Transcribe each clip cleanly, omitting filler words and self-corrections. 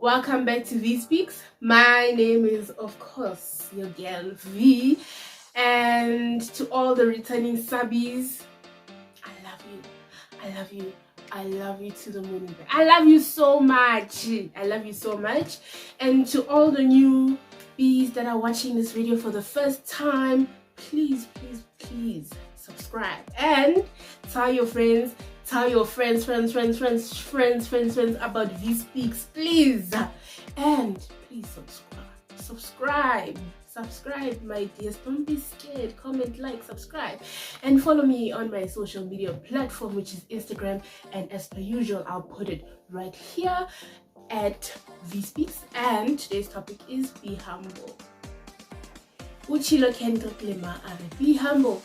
Welcome back to V Speaks. My name is, of course, your girl V. And to all the returning subbies, I love you. I love you. I love you to the moon and back. I love you so much. I love you so much. And to all the new bees that are watching this video for the first time, please subscribe and tell your friends. Tell your friends about V Speaks, please. And please subscribe, my dears. Don't be scared. Comment, like, subscribe, and follow me on my social media platform, which is Instagram. And as per usual, I'll put it right here at V Speaks. And today's topic is be humble. Uchilo Kendrick be humble.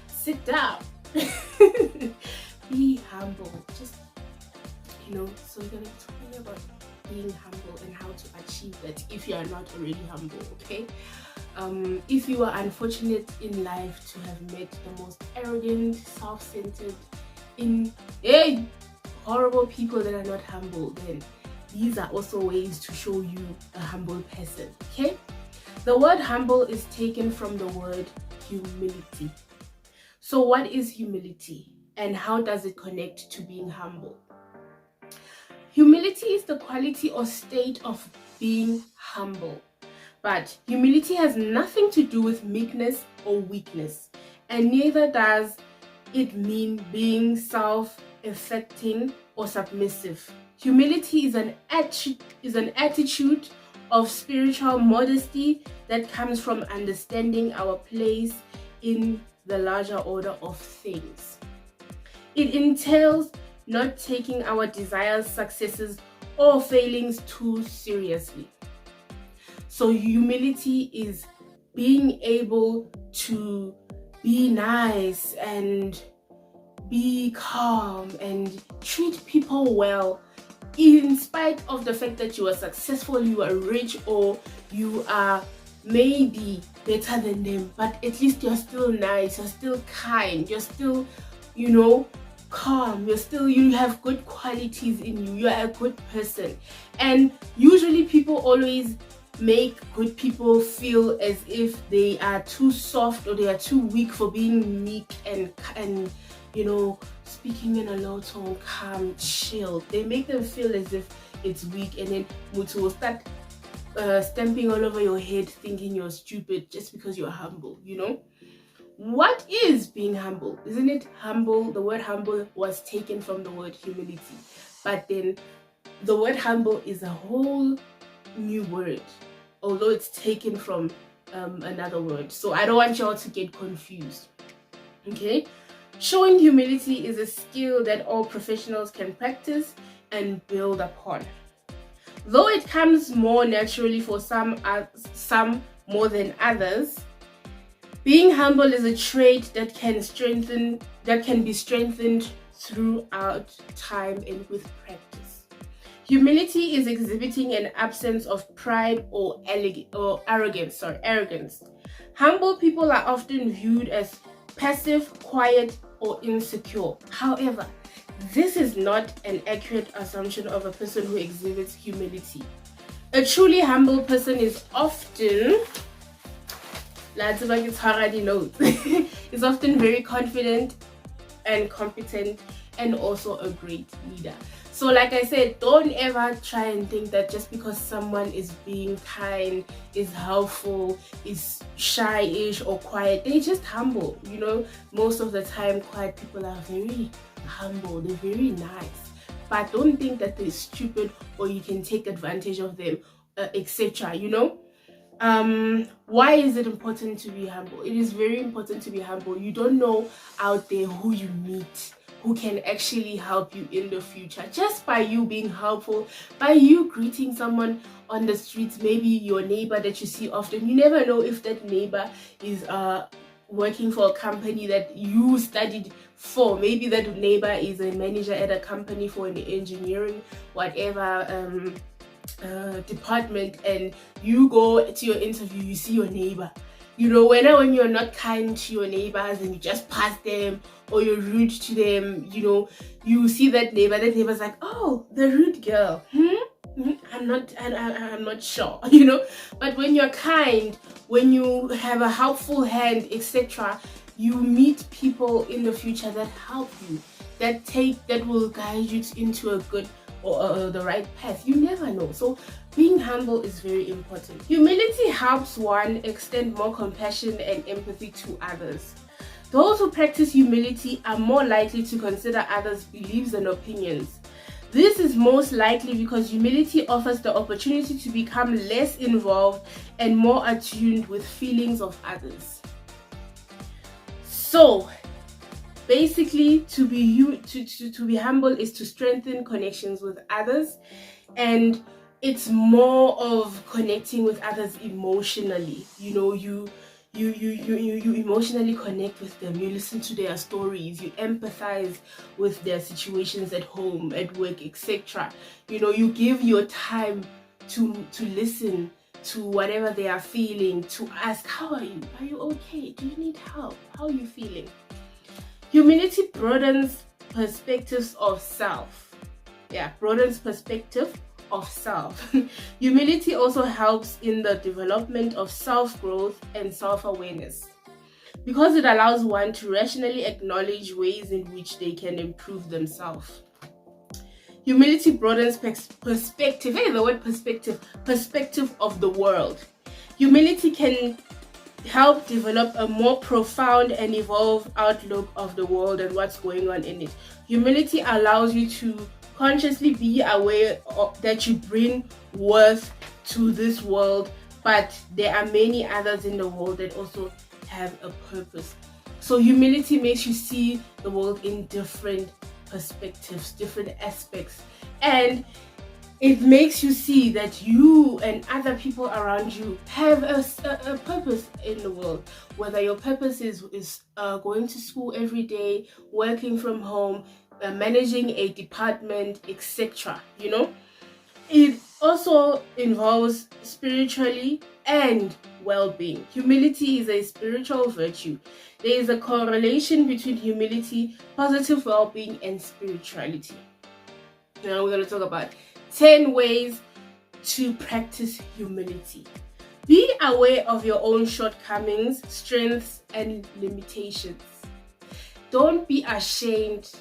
Sit down. Be humble. Just, so we're going to be talking about being humble and how to achieve that if you are not already humble, okay? If you are unfortunate in life to have met the most arrogant, self-centered, horrible people that are not humble, then these are also ways to show you a humble person, okay? The word humble is taken from the word humility. So what is humility? And how does it connect to being humble? Humility is the quality or state of being humble. But humility has nothing to do with meekness or weakness. And neither does it mean being self-effacing or submissive. Humility is an attitude of spiritual modesty that comes from understanding our place in the larger order of things. It entails not taking our desires, successes, or failings too seriously. So humility is being able to be nice and be calm and treat people well, in spite of the fact that you are successful, you are rich, or you are maybe better than them, but at least you're still nice, you're still kind, you're still, calm, you have good qualities in you, you're a good person. And usually people always make good people feel as if they are too soft or they are too weak for being meek and speaking in a low tone, calm, chill. They make them feel as if it's weak, and then Mutu will start stamping all over your head thinking you're stupid just because you're humble. What is being humble? Isn't it humble? The word humble was taken from the word humility, but then the word humble is a whole new word, although it's taken from another word. So I don't want y'all to get confused, okay? Showing humility is a skill that all professionals can practice and build upon. Though it comes more naturally for some more than others, being humble is a trait that can be strengthened throughout time and with practice. Humility is exhibiting an absence of pride or arrogance. Humble people are often viewed as passive, quiet, or insecure. However, this is not an accurate assumption of a person who exhibits humility. A truly humble person is often is often very confident and competent, and also a great leader. So like I said, don't ever try and think that just because someone is being kind, is helpful, is shy-ish or quiet, they're just humble. Most of the time quiet people are very humble, they're very nice, but don't think that they're stupid or you can take advantage of them, etc. Why is it important to be humble? It is very important to be humble. You don't know out there who you meet, who can actually help you in the future, just by you being helpful, by you greeting someone on the streets, maybe your neighbor that you see often. You never know if that neighbor is working for a company that you studied for. Maybe that neighbor is a manager at a company for an engineering whatever department, and you go to your interview, you see your neighbor. When you're not kind to your neighbors and you just pass them or you're rude to them, you see that neighbor's like, oh, the rude girl, I'm not sure, you know. But when you're kind, when you have a helpful hand, etc., you meet people in the future that help you, that will guide you into a good or the right path. You never know. So being humble is very important. Humility helps one extend more compassion and empathy to others. Those who practice humility are more likely to consider others' beliefs and opinions. This is most likely because humility offers the opportunity to become less involved and more attuned with feelings of others. So basically, to be humble is to strengthen connections with others, and it's more of connecting with others emotionally. You know, you emotionally connect with them. You listen to their stories. You empathize with their situations at home, at work, etc. You know, you give your time to listen to whatever they are feeling, to ask, how are you? Are you okay? Do you need help? How are you feeling? Humility broadens perspectives of self. Broadens perspective of self. Humility also helps in the development of self-growth and self-awareness, because it allows one to rationally acknowledge ways in which they can improve themselves. Humility broadens perspective. Hey, the word perspective of the world. Humility can help develop a more profound and evolved outlook of the world and what's going on in it. Humility allows you to consciously be aware that you bring worth to this world, but there are many others in the world that also have a purpose. So humility makes you see the world in different perspectives, different aspects, and it makes you see that you and other people around you have a purpose in the world. Whether your purpose is going to school every day, working from home, managing a department, etc. You know, it also involves spiritually and well-being. Humility is a spiritual virtue. There is a correlation between humility, positive well-being, and spirituality. Now we're going to talk about 10 ways to practice humility. Be aware of your own shortcomings, strengths, and limitations. Don't be ashamed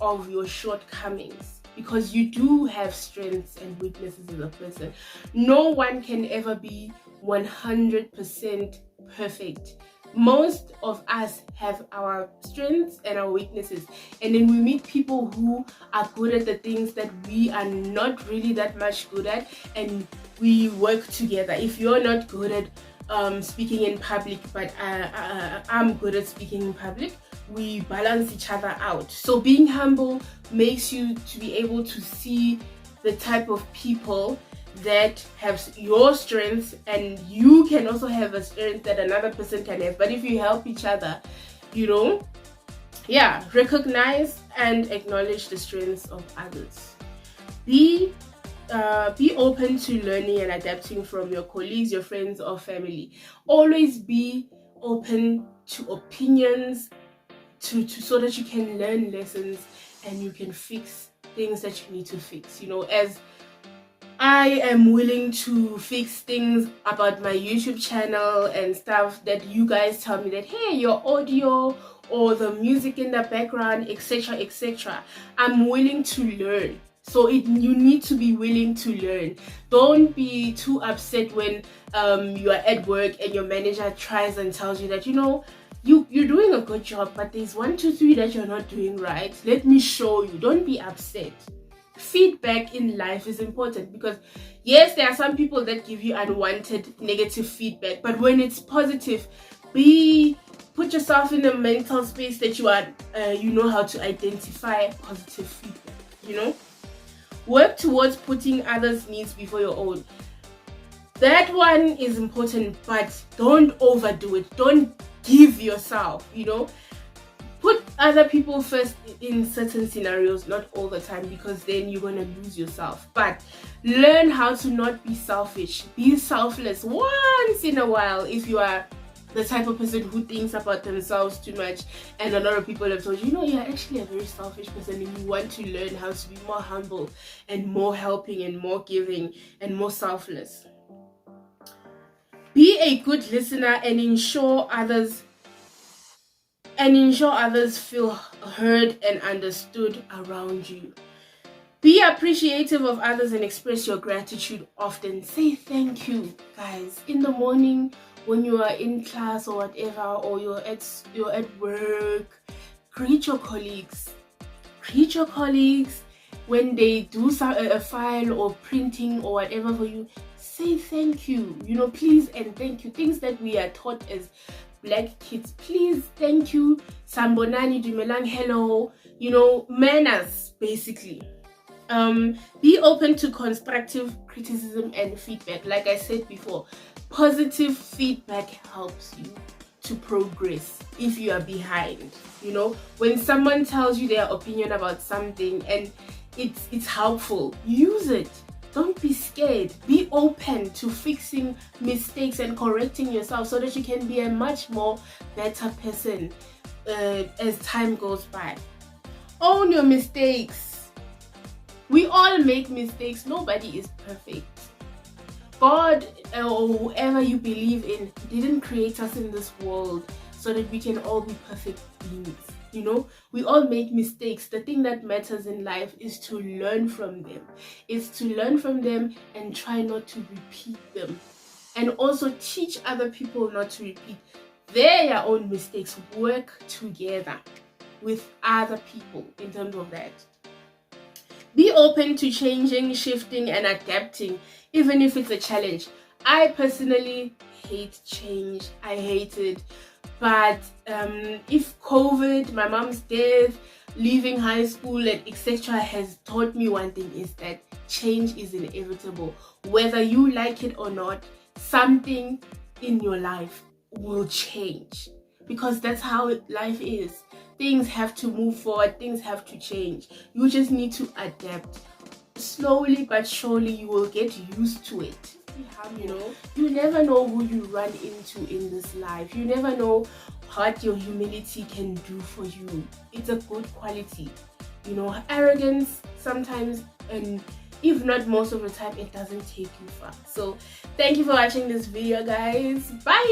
of your shortcomings, because you do have strengths and weaknesses as a person. No one can ever be 100% perfect. Most of us have our strengths and our weaknesses, and then we meet people who are good at the things that we are not really that much good at, and we work together. If you're not good at speaking in public, but I'm good at speaking in public, we balance each other out. So being humble makes you to be able to see the type of people that have your strengths, and you can also have a strength that another person can have. But if you help each other, you know, recognize and acknowledge the strengths of others. Be open to learning and adapting from your colleagues, your friends, or family. Always be open to opinions, so that you can learn lessons and you can fix things that you need to fix. You know, as I am willing to fix things about my YouTube channel and stuff that you guys tell me that, hey, your audio or the music in the background, etc., etc. I'm willing to learn. So you need to be willing to learn. Don't be too upset when you are at work and your manager tries and tells you that, you know, you're doing a good job, but there's 1, 2, 3 that you're not doing right. Let me show you. Don't be upset. Feedback in life is important, because yes, there are some people that give you unwanted negative feedback, but when it's positive, put yourself in a mental space that you know how to identify positive feedback. You know, work towards putting others' needs before your own. That one is important, but don't overdo it. Don't give yourself, you know. Put other people first in certain scenarios, not all the time, because then you're going to lose yourself. But learn how to not be selfish. Be selfless once in a while if you are the type of person who thinks about themselves too much, and a lot of people have told you, you're actually a very selfish person and you want to learn how to be more humble and more helping and more giving and more selfless. Be a good listener and ensure others feel heard and understood around you. Be appreciative of others and express your gratitude often. Say thank you, guys. In the morning, when you are in class or whatever, or you're at work, greet your colleagues. Greet your colleagues when they do a file or printing or whatever for you. Say thank you. Please and thank you. Things that we are taught as Black kids. Please, thank you. Sambonani, dumelang, hello. Manners, basically. Be open to constructive criticism and feedback. Like I said before, positive feedback helps you to progress if you are behind. When someone tells you their opinion about something and it's helpful, use it. Don't be scared. Be open to fixing mistakes and correcting yourself so that you can be a much more better person as time goes by. Own your mistakes. We all make mistakes. Nobody is perfect. God or whoever you believe in didn't create us in this world so that we can all be perfect beings. We all make mistakes. The thing that matters in life is to learn from them. It's to learn from them and try not to repeat them. And also teach other people not to repeat their own mistakes. Work together with other people in terms of that. Be open to changing, shifting, and adapting, even if it's a challenge. I personally hate change. I hate it. But if COVID, my mom's death, leaving high school, and etc. has taught me one thing, is that change is inevitable. Whether you like it or not, something in your life will change. Because that's how life is. Things have to move forward, things have to change. You just need to adapt. Slowly but surely you will get used to it. You never know who you run into in this life. You never know what your humility can do for you. It's a good quality. Arrogance sometimes, and if not most of the time, it doesn't take you far. So thank you for watching this video, guys. Bye.